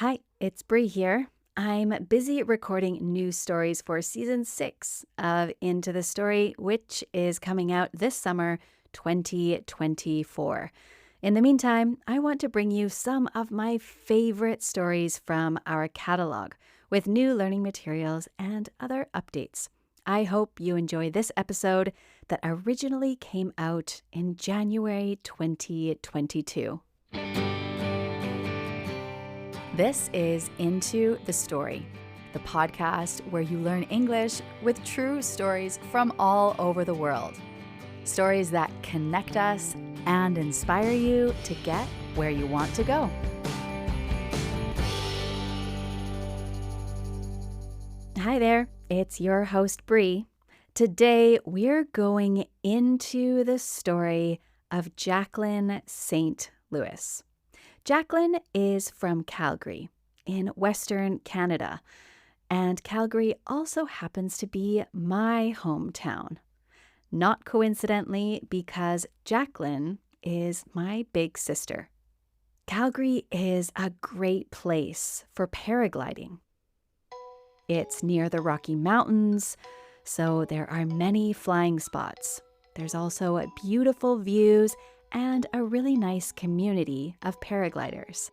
Hi, it's Bree here. I'm busy recording new stories for season 6 of Into the Story, which is coming out this summer, 2024. In the meantime, I want to bring you some of my favorite stories from our catalog with new learning materials and other updates. I hope you enjoy this episode that originally came out in January 2022. This is Into the Story, the podcast where you learn English with true stories from all over the world. Stories that connect us and inspire you to get where you want to go. Hi there, it's your host Bree. Today we're going into the story of Jaclyn St. Louis. Jaclyn is from Calgary in Western Canada, and Calgary also happens to be my hometown. Not coincidentally, because Jaclyn is my big sister. Calgary is a great place for paragliding. It's near the Rocky Mountains, so there are many flying spots. There's also beautiful views and a really nice community of paragliders.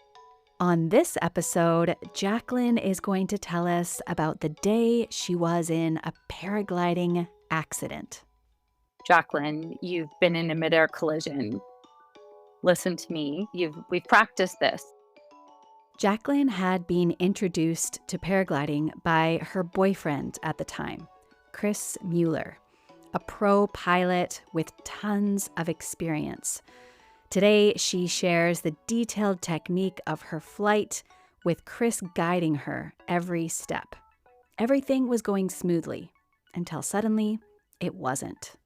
On this episode, Jaclyn is going to tell us about the day she was in a paragliding accident. Jaclyn, you've been in a midair collision. Listen to me. We've practiced this. Jaclyn had been introduced to paragliding by her boyfriend at the time, Chris Mueller, a pro pilot with tons of experience. Today, she shares the detailed technique of her flight with Chris guiding her every step. Everything was going smoothly until suddenly it wasn't.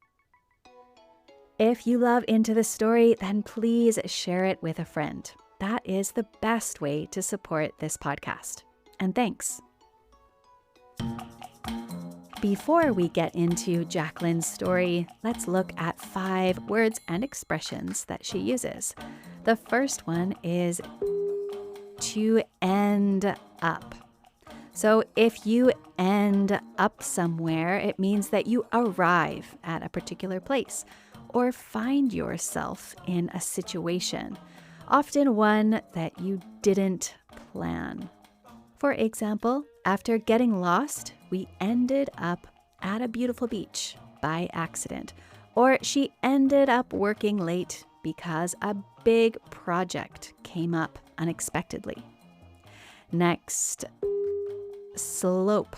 If you love Into the Story, then please share it with a friend. That is the best way to support this podcast. And thanks. Before we get into Jaclyn's story, let's look at 5 words and expressions that she uses. The first one is to end up. So if you end up somewhere, it means that you arrive at a particular place or find yourself in a situation, often one that you didn't plan. For example, after getting lost, we ended up at a beautiful beach by accident. Or she ended up working late because a big project came up unexpectedly. Next, slope.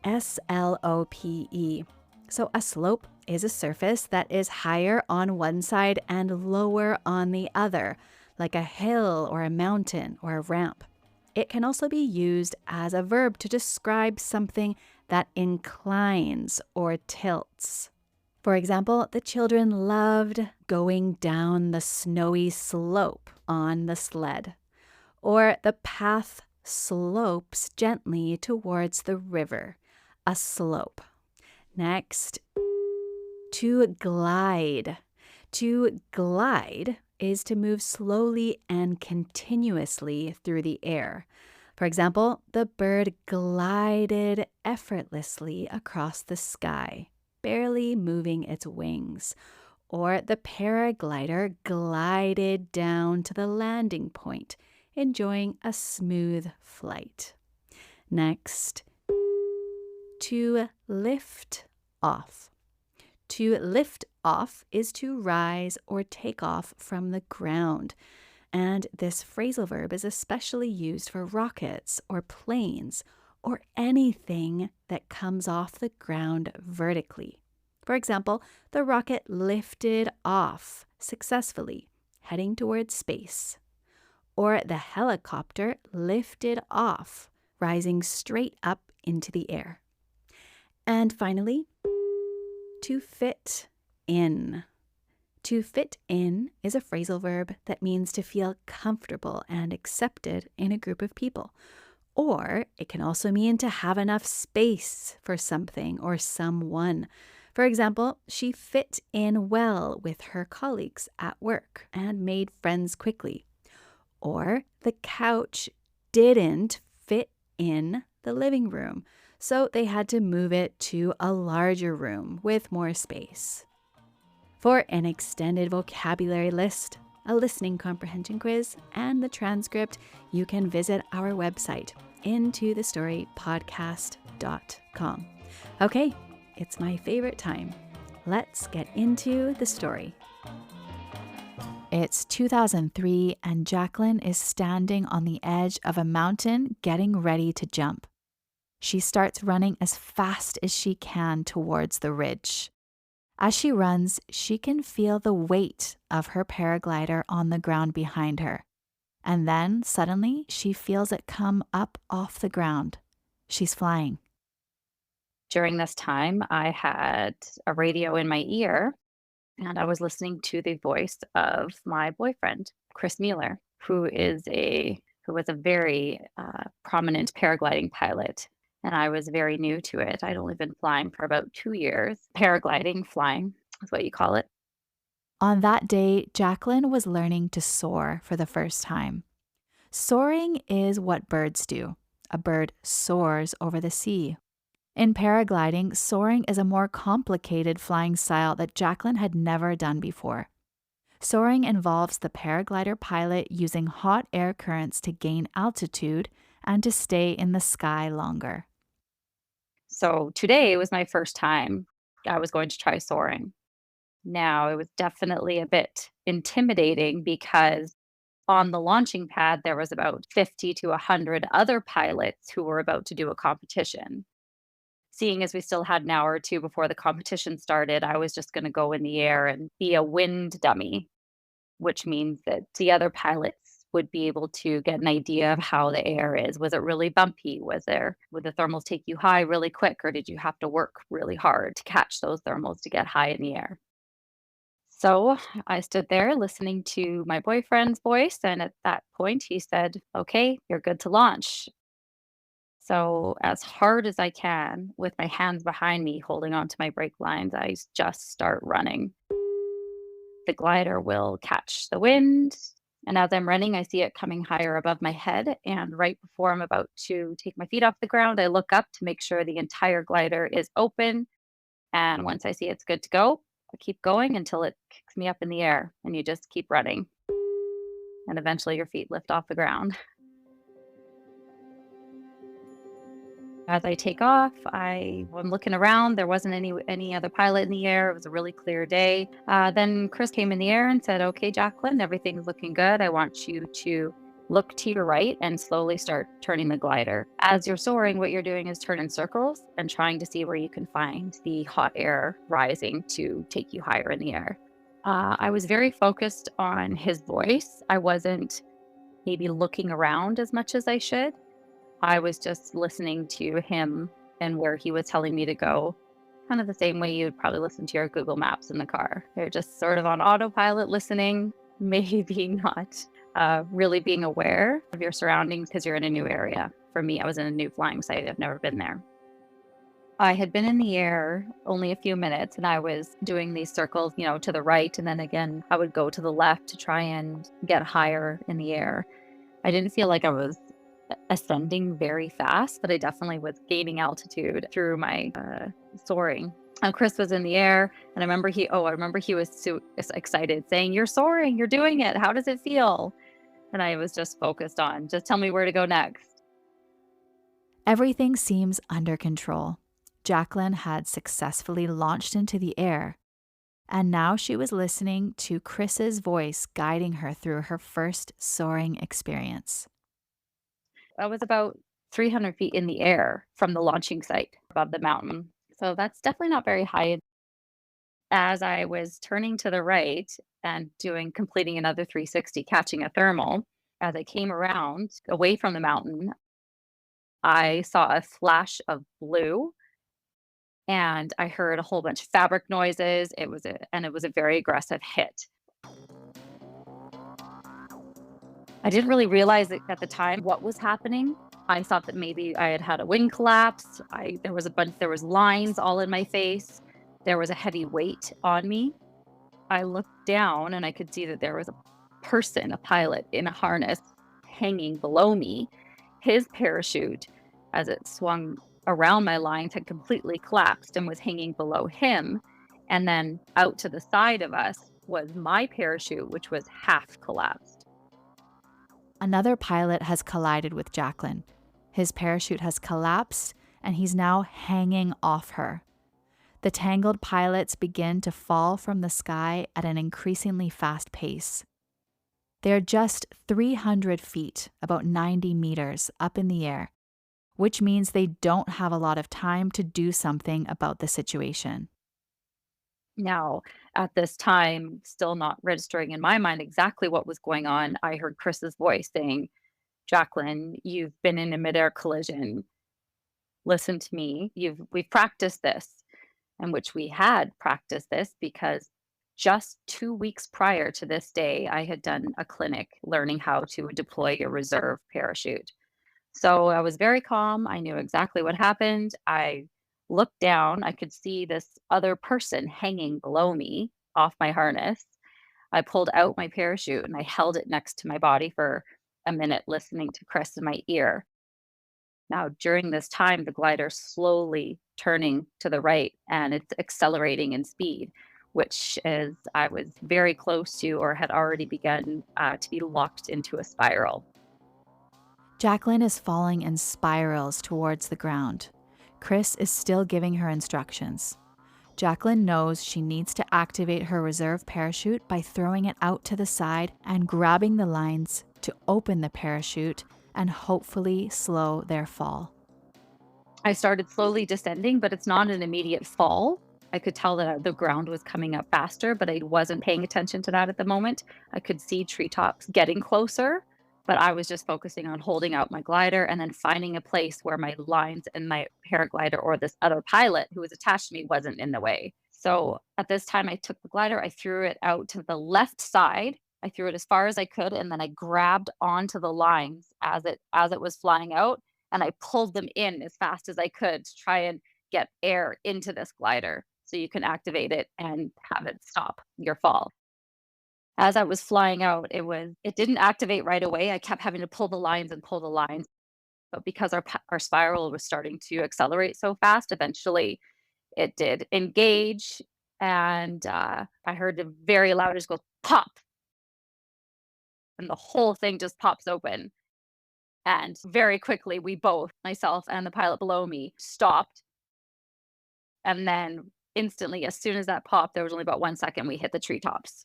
S-L-O-P-E. So a slope is a surface that is higher on one side and lower on the other, like a hill or a mountain or a ramp. It can also be used as a verb to describe something that inclines or tilts. For example, the children loved going down the snowy slope on the sled. Or the path slopes gently towards the river, a slope. Next, to glide. To glide is to move slowly and continuously through the air. For example, the bird glided effortlessly across the sky, barely moving its wings. Or the paraglider glided down to the landing point, enjoying a smooth flight. Next, to lift off. To lift off is to rise or take off from the ground. And this phrasal verb is especially used for rockets or planes or anything that comes off the ground vertically. For example, the rocket lifted off successfully, heading towards space. Or the helicopter lifted off, rising straight up into the air. And finally, to fit in. To fit in is a phrasal verb that means to feel comfortable and accepted in a group of people. Or it can also mean to have enough space for something or someone. For example, she fit in well with her colleagues at work and made friends quickly. Or the couch didn't fit in the living room, so they had to move it to a larger room with more space. For an extended vocabulary list, a listening comprehension quiz, and the transcript, you can visit our website, intothestorypodcast.com. Okay, it's my favorite time. Let's get into the story. It's 2003, and Jaclyn is standing on the edge of a mountain getting ready to jump. She starts running as fast as she can towards the ridge. As she runs, she can feel the weight of her paraglider on the ground behind her. And then suddenly she feels it come up off the ground. She's flying. During this time, I had a radio in my ear and I was listening to the voice of my boyfriend, Chris Mueller, who was a very prominent paragliding pilot. And I was very new to it. I'd only been flying for about 2 years. Paragliding, flying is what you call it. On that day, Jaclyn was learning to soar for the first time. Soaring is what birds do. A bird soars over the sea. In paragliding, soaring is a more complicated flying style that Jaclyn had never done before. Soaring involves the paraglider pilot using hot air currents to gain altitude and to stay in the sky longer. So today was my first time I was going to try soaring. Now, it was definitely a bit intimidating because on the launching pad, there was about 50 to 100 other pilots who were about to do a competition. Seeing as we still had an hour or two before the competition started, I was just going to go in the air and be a wind dummy, which means that the other pilots would be able to get an idea of how the air is. Was it really bumpy? Would the thermals take you high really quick, or did you have to work really hard to catch those thermals to get high in the air? So I stood there listening to my boyfriend's voice, and at that point he said, "Okay, you're good to launch." So, as hard as I can, with my hands behind me holding onto my brake lines, just start running. The glider will catch the wind, and as I'm running, I see it coming higher above my head. And right before I'm about to take my feet off the ground, I look up to make sure the entire glider is open. And once I see it's good to go, I keep going until it kicks me up in the air, and you just keep running. And eventually your feet lift off the ground. As I take off, I'm looking around. There wasn't any other pilot in the air. It was a really clear day. Then Chris came in the air and said, "Okay, Jaclyn, everything's looking good. I want you to look to your right and slowly start turning the glider. As you're soaring, what you're doing is turn in circles and trying to see where you can find the hot air rising to take you higher in the air." I was very focused on his voice. I wasn't maybe looking around as much as I should. I was just listening to him and where he was telling me to go, kind of the same way you would probably listen to your Google Maps in the car. You're just sort of on autopilot listening, maybe not really being aware of your surroundings because you're in a new area. For me, I was in a new flying site. I've never been there. I had been in the air only a few minutes and I was doing these circles, to the right. And then again, I would go to the left to try and get higher in the air. I didn't feel like I was ascending very fast, but I definitely was gaining altitude through my soaring. Chris was in the air, and I remember he was so excited, saying, "You're soaring, you're doing it. How does it feel?" And I was just focused on, just tell me where to go next. Everything seems under control. Jaclyn had successfully launched into the air, and now she was listening to Chris's voice guiding her through her first soaring experience. I was about 300 feet in the air from the launching site above the mountain. So that's definitely not very high. As I was turning to the right and completing another 360, catching a thermal, as I came around away from the mountain, I saw a flash of blue and I heard a whole bunch of fabric noises. It was a very aggressive hit. I didn't really realize it at the time what was happening. I thought that maybe I had had a wing collapse. There was lines all in my face. There was a heavy weight on me. I looked down and I could see that there was a pilot in a harness hanging below me. His parachute, as it swung around my lines, had completely collapsed and was hanging below him. And then out to the side of us was my parachute, which was half collapsed. Another pilot has collided with Jaclyn. His parachute has collapsed and he's now hanging off her. The tangled pilots begin to fall from the sky at an increasingly fast pace. They're just 300 feet, about 90 meters, up in the air, which means they don't have a lot of time to do something about the situation. Now, at this time, still not registering in my mind exactly what was going on, I heard Chris's voice saying, Jaclyn, you've been in a midair collision. Listen to me. We've practiced this, and which we had practiced this because just 2 weeks prior to this day, I had done a clinic learning how to deploy a reserve parachute. So I was very calm. I knew exactly what happened. I looked down. I could see this other person hanging below me off my harness. I pulled out my parachute and I held it next to my body for a minute, listening to Chris in my ear. Now, during this time, the glider's slowly turning to the right and it's accelerating in speed, which is I was very close to or had already begun to be locked into a spiral. Jaclyn is falling in spirals towards the ground. Chris is still giving her instructions. Jaclyn knows she needs to activate her reserve parachute by throwing it out to the side and grabbing the lines to open the parachute and hopefully slow their fall. I started slowly descending, but it's not an immediate fall. I could tell that the ground was coming up faster, but I wasn't paying attention to that at the moment. I could see treetops getting closer, but I was just focusing on holding out my glider and then finding a place where my lines and my paraglider or this other pilot who was attached to me wasn't in the way. So at this time, I took the glider, I threw it out to the left side. I threw it as far as I could, and then I grabbed onto the lines as it was flying out and I pulled them in as fast as I could to try and get air into this glider so you can activate it and have it stop your fall. As I was flying out, it didn't activate right away. I kept having to pull the lines and pull the lines, but because our spiral was starting to accelerate so fast, eventually it did engage, and I heard a very loud just go pop, and the whole thing just pops open. And very quickly, we both, myself and the pilot below me, stopped. And then instantly, as soon as that popped, there was only about 1 second, we hit the treetops.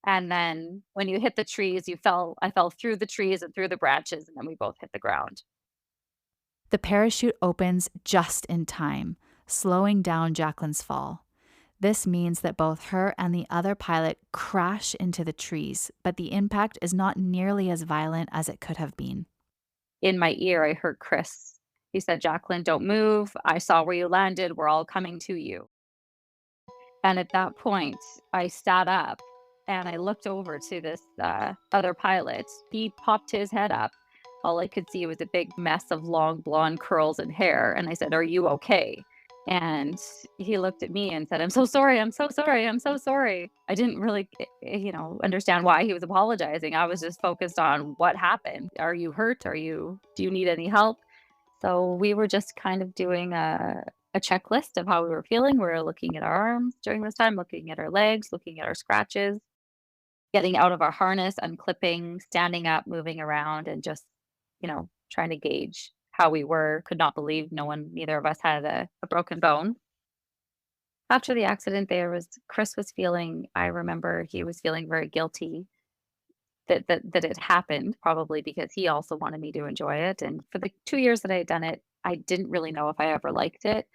And then when you hit the trees, I fell through the trees and through the branches, and then we both hit the ground. The parachute opens just in time, slowing down Jaclyn's fall. This means that both her and the other pilot crash into the trees, but the impact is not nearly as violent as it could have been. In my ear, I heard Chris. He said, Jaclyn, don't move. I saw where you landed. We're all coming to you. And at that point, I sat up and I looked over to this other pilot. He popped his head up. All I could see was a big mess of long blonde curls and hair. And I said, are you okay? And he looked at me and said, I'm so sorry. I'm so sorry. I'm so sorry. I didn't really, understand why he was apologizing. I was just focused on what happened. Are you hurt? Do you need any help? So we were just kind of doing a checklist of how we were feeling. We were looking at our arms during this time, looking at our legs, looking at our scratches, getting out of our harness, unclipping, standing up, moving around, and just, trying to gauge how we were. Could not believe neither of us had a broken bone. After the accident, Chris was feeling, I remember he was feeling very guilty that it happened, probably because he also wanted me to enjoy it. And for the 2 years that I had done it, I didn't really know if I ever liked it.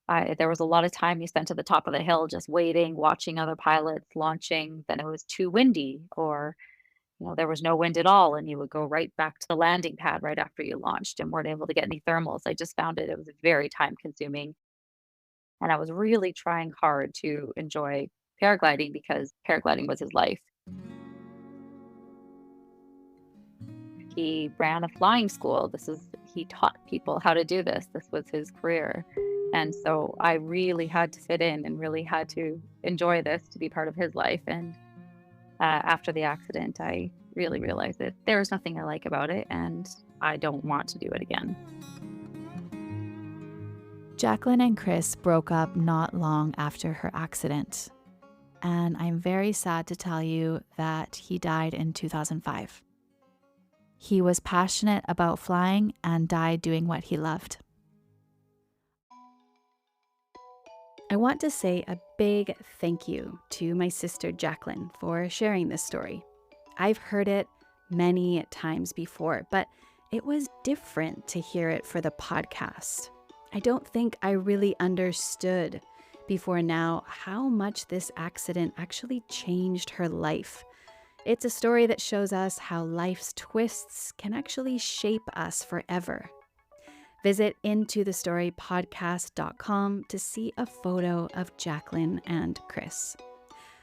There was a lot of time you spent at the top of the hill just waiting, watching other pilots launching. Then it was too windy, or there was no wind at all, and you would go right back to the landing pad right after you launched and weren't able to get any thermals. I just found it was very time consuming, and I was really trying hard to enjoy paragliding because paragliding was his life. He ran a flying school. He taught people how to do this. This was his career. And so I really had to fit in and really had to enjoy this to be part of his life. And after the accident, I really realized that there was nothing I like about it. And I don't want to do it again. Jaclyn and Chris broke up not long after her accident, and I'm very sad to tell you that he died in 2005. He was passionate about flying and died doing what he loved. I want to say a big thank you to my sister Jaclyn for sharing this story. I've heard it many times before, but it was different to hear it for the podcast. I don't think I really understood before now how much this accident actually changed her life. It's a story that shows us how life's twists can actually shape us forever. Visit intothestorypodcast.com to see a photo of Jaclyn and Chris.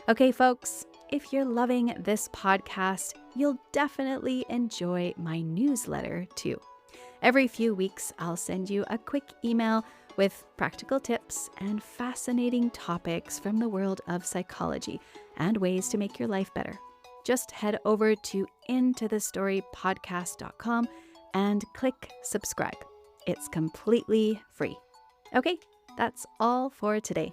Okay, folks, if you're loving this podcast, you'll definitely enjoy my newsletter too. Every few weeks, I'll send you a quick email with practical tips and fascinating topics from the world of psychology and ways to make your life better. Just head over to intothestorypodcast.com and click subscribe. It's completely free. Okay, that's all for today.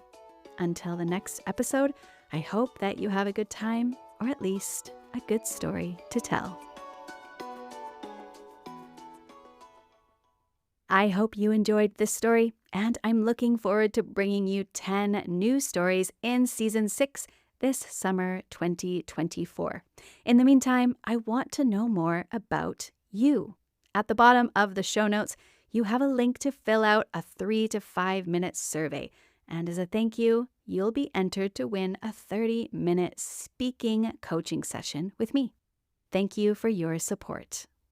Until the next episode, I hope that you have a good time, or at least a good story to tell. I hope you enjoyed this story, and I'm looking forward to bringing you 10 new stories in Season 6 this summer 2024. In the meantime, I want to know more about you. At the bottom of the show notes, you have a link to fill out a 3 to 5 minute survey. And as a thank you, you'll be entered to win a 30-minute speaking coaching session with me. Thank you for your support.